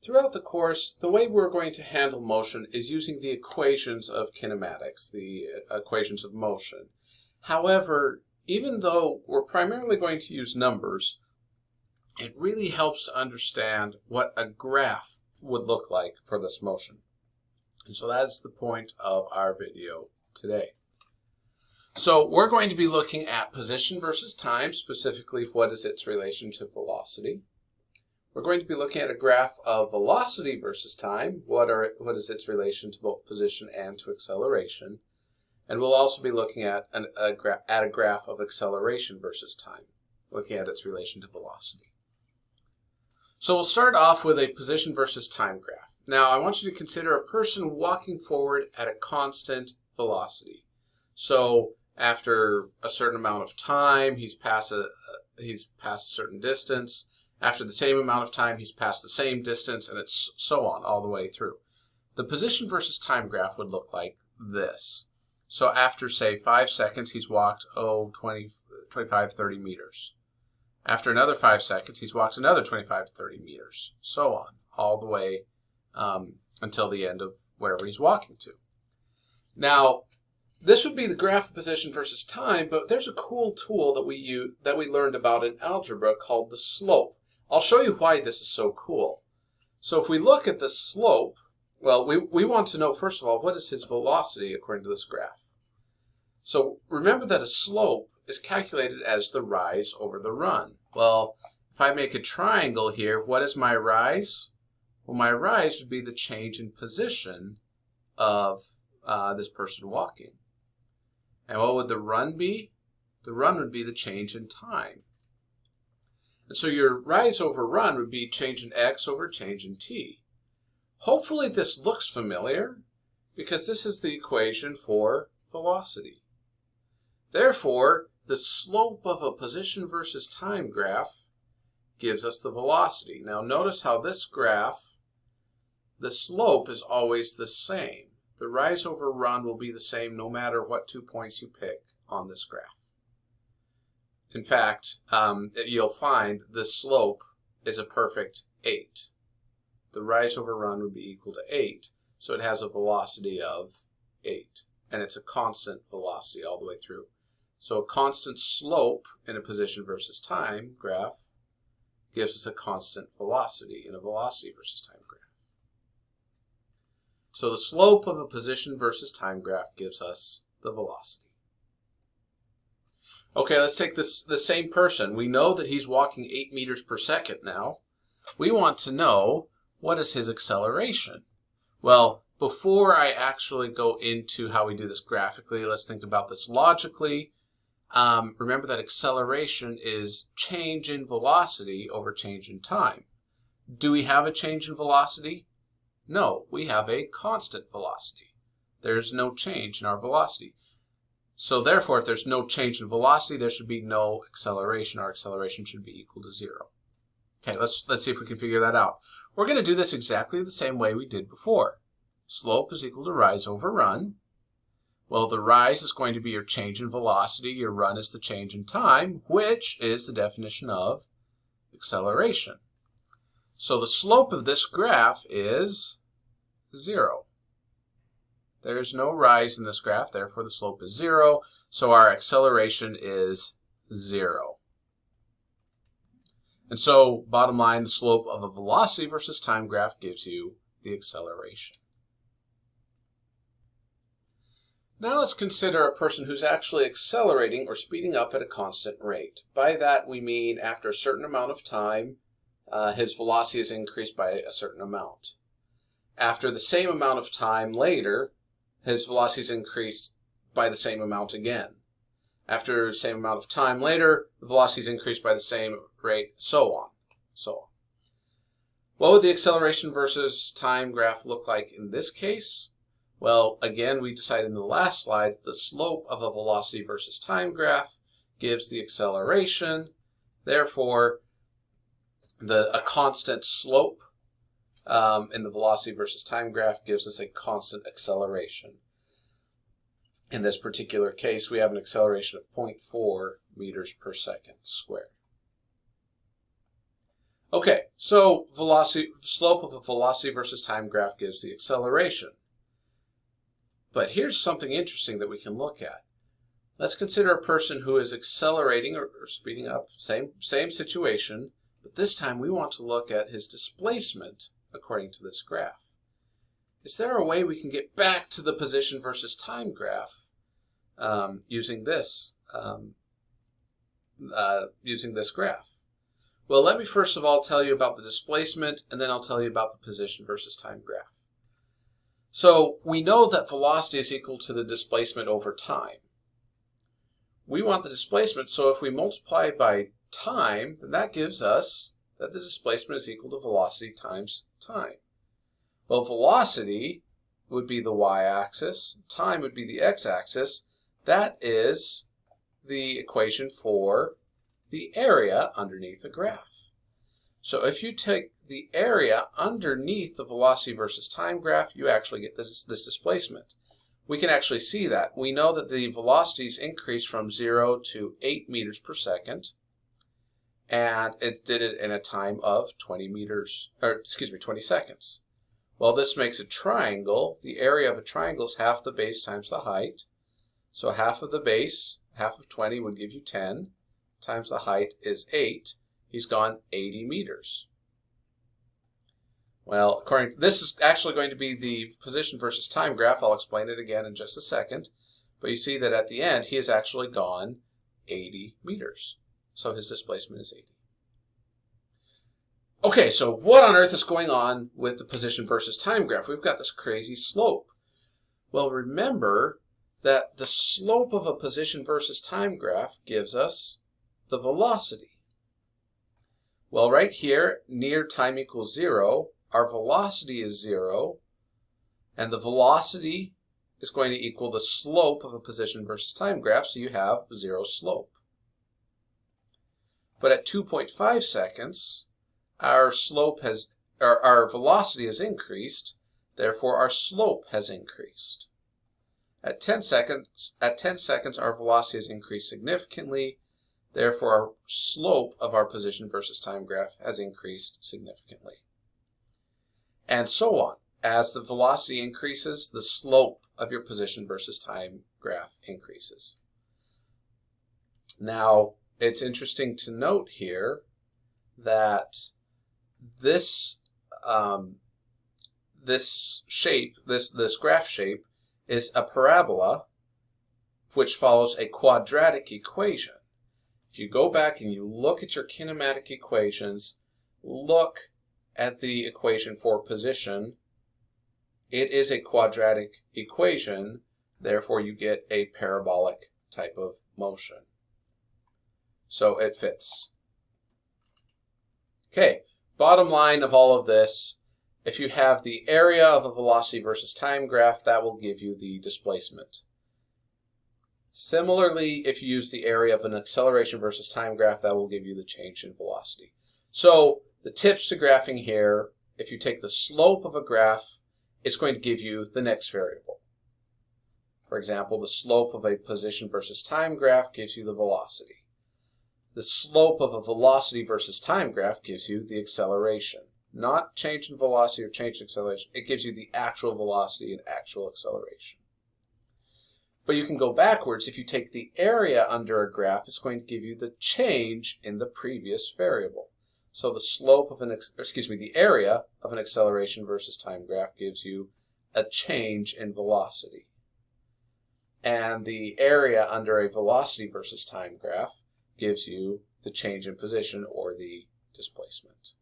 Throughout the course, the way we're going to handle motion is using the equations of kinematics, the equations of motion. However, even though we're primarily going to use numbers, it really helps to understand what a graph would look like for this motion. And so that's the point of our video today. So we're going to be looking at position versus time, specifically what is its relation to velocity. We're going to be looking at a graph of velocity versus time, what is its relation to both position and to acceleration. And we'll also be looking at a graph of acceleration versus time, looking at its relation to velocity. So we'll start off with a position versus time graph. Now I want you to consider a person walking forward at a constant velocity. So after a certain amount of time, he's passed a certain distance. After the same amount of time, he's passed the same distance, and it's so on all the way through. The position versus time graph would look like this. So after, say, 5 seconds, he's walked, 25, 30 meters. After another 5 seconds, he's walked another 25 to 30 meters, so on, all the way until the end of wherever he's walking to. Now, this would be the graph of position versus time, but there's a cool tool that we learned about in algebra called the slope. I'll show you why this is so cool. So if we look at the slope, well, we want to know, first of all, what is his velocity according to this graph. So remember that a slope is calculated as the rise over the run. Well, if I make a triangle here, what is my rise? Well, my rise would be the change in position of this person walking. And what would the run be? The run would be the change in time. And so your rise over run would be change in x over change in t. Hopefully this looks familiar because this is the equation for velocity. Therefore, the slope of a position versus time graph gives us the velocity. Now notice how this graph, the slope is always the same. The rise over run will be the same no matter what 2 points you pick on this graph. In fact, you'll find the slope is a perfect 8. The rise over run would be equal to 8, so it has a velocity of 8, and it's a constant velocity all the way through. So a constant slope in a position versus time graph gives us a constant velocity in a velocity versus time graph. So the slope of a position versus time graph gives us the velocity. Okay, let's take the same person. We know that he's walking 8 meters per second now. We want to know, what is his acceleration? Well, before I actually go into how we do this graphically, let's think about this logically. Remember that acceleration is change in velocity over change in time. Do we have a change in velocity? No, we have a constant velocity. There's no change in our velocity. So therefore, if there's no change in velocity, there should be no acceleration. Our acceleration should be equal to 0. Okay, let's see if we can figure that out. We're going to do this exactly the same way we did before. Slope is equal to rise over run. Well, the rise is going to be your change in velocity. Your run is the change in time, which is the definition of acceleration. So the slope of this graph is 0. There's no rise in this graph, therefore the slope is 0. So our acceleration is 0. And so, bottom line, the slope of a velocity versus time graph gives you the acceleration. Now let's consider a person who's actually accelerating or speeding up at a constant rate. By that we mean after a certain amount of time, his velocity is increased by a certain amount. After the same amount of time later, his velocity is increased by the same amount again. After the same amount of time later, the velocity is increased by the same rate, so on, so on. What would the acceleration versus time graph look like in this case? Well, again, we decided in the last slide the slope of a velocity versus time graph gives the acceleration. Therefore, a constant slope in the velocity versus time graph gives us a constant acceleration. In this particular case, we have an acceleration of 0.4 meters per second squared. Okay, so So slope of a velocity versus time graph gives the acceleration. But here's something interesting that we can look at. Let's consider a person who is accelerating or speeding up, same situation, but this time we want to look at his displacement according to this graph. Is there a way we can get back to the position versus time graph using this graph? Well, let me first of all tell you about the displacement, and then I'll tell you about the position versus time graph. So we know that velocity is equal to the displacement over time. We want the displacement, so if we multiply by time, then that gives us that the displacement is equal to velocity times time. Well, velocity would be the y-axis, time would be the x-axis. That is the equation for the area underneath a graph. So if you take the area underneath the velocity versus time graph, you actually get this displacement. We can actually see that. We know that the velocities increased from 0 to 8 meters per second, and it did it in a time of 20 seconds. Well, this makes a triangle. The area of a triangle is half the base times the height. So half of the base, half of 20 would give you 10, times the height is 8. He's gone 80 meters. Well, this is actually going to be the position versus time graph. I'll explain it again in just a second. But you see that at the end, he has actually gone 80 meters. So his displacement is 80. Okay, so what on earth is going on with the position versus time graph? We've got this crazy slope. Well, remember that the slope of a position versus time graph gives us the velocity. Well, right here, near time equals 0, our velocity is 0, and the velocity is going to equal the slope of a position versus time graph, so you have 0 slope. But at 2.5 seconds, our velocity has increased, therefore our slope has increased. At 10 seconds, our velocity has increased significantly, therefore our slope of our position versus time graph has increased significantly. And so on. As the velocity increases, the slope of your position versus time graph increases. Now, it's interesting to note here that this graph shape is a parabola which follows a quadratic equation. If you go back and you look at your kinematic equations, look at the equation for position. It is a quadratic equation, therefore you get a parabolic type of motion. So it fits. Okay, bottom line of all of this, if you have the area of a velocity versus time graph, that will give you the displacement. Similarly, if you use the area of an acceleration versus time graph, that will give you the change in velocity. So the tips to graphing here, if you take the slope of a graph, it's going to give you the next variable. For example, the slope of a position versus time graph gives you the velocity. The slope of a velocity versus time graph gives you the acceleration. Not change in velocity or change in acceleration. It gives you the actual velocity and actual acceleration. But you can go backwards. If you take the area under a graph, it's going to give you the change in the previous variable. So the slope of the area of an acceleration versus time graph gives you a change in velocity. And the area under a velocity versus time graph gives you the change in position or the displacement.